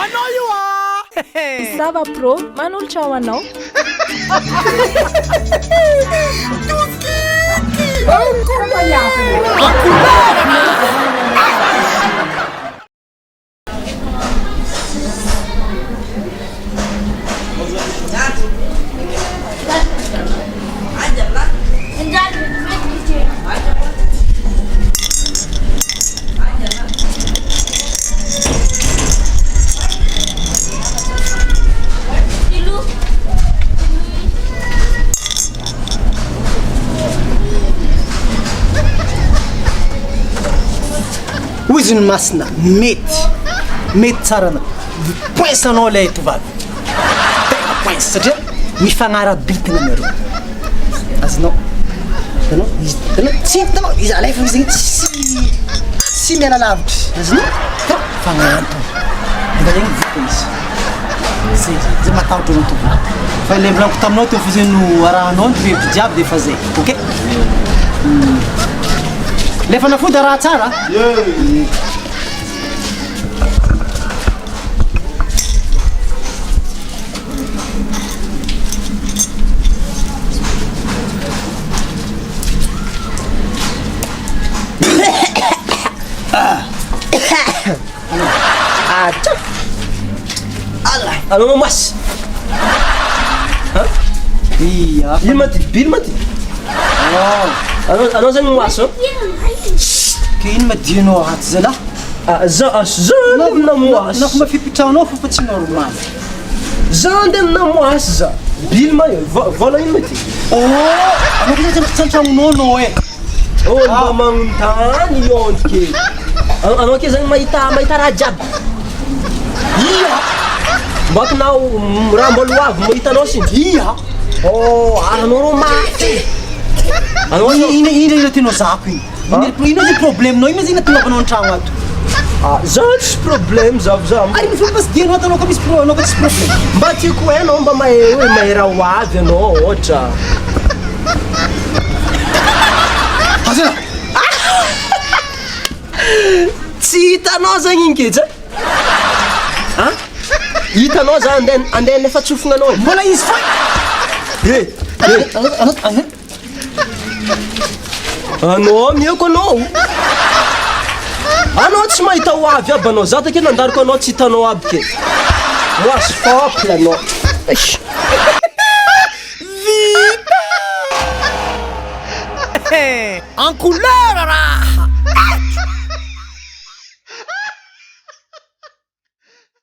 Anao io Sava pro, manolotra ao anao. Oiziny masina mety tsara na poinsanao lay tovavy tena poinsa satria mifagnarabitina nareo azonao tanao tsy hitanao izy alefa izy igny tsy miala lavitra azonao tao fagnampy diva zegny vita izy zay matahotra anao tovavy fa le volaniko taminao teo fazeno arahanao ny revy jiaby de fa zay ok lefa nafody raha tsara Ano Moasy? iya Ino ma ty? Bily ma ty? Anao zany Moasy ke ino madinao aty zalahy za andeha amina Moasy. nako mafipitranao fa tsy normal Za andeha amina Moasy za. Bily ma io, vola ino ma ty? anao koa tsantragnonao anao e Mba magnontany io ke. Anao ke zany mahita raha jiaby. iya Mbako nao raha mbolo avy mahitanao siny. iya Aranao ro mafy. ina tianao zako igny ino zay problemenao ino zay natongavana an-tragno ato Za tsy problème za ary ny fomba sy dianao atanao ka misy anao ka tsy problème mba tiako hoe anao mba mahay raha ho avy anao ohatra. azana Tsy hitanao zany igny ke zay. Hitanao za andeha nefa tsofina anao. mbola izy fa Anao mieko anao. Anao tsy mahita ho avy aby anao. Za take nandariko anao tsy hitanao aby ke. Moasy fôpla anao. En couleur raha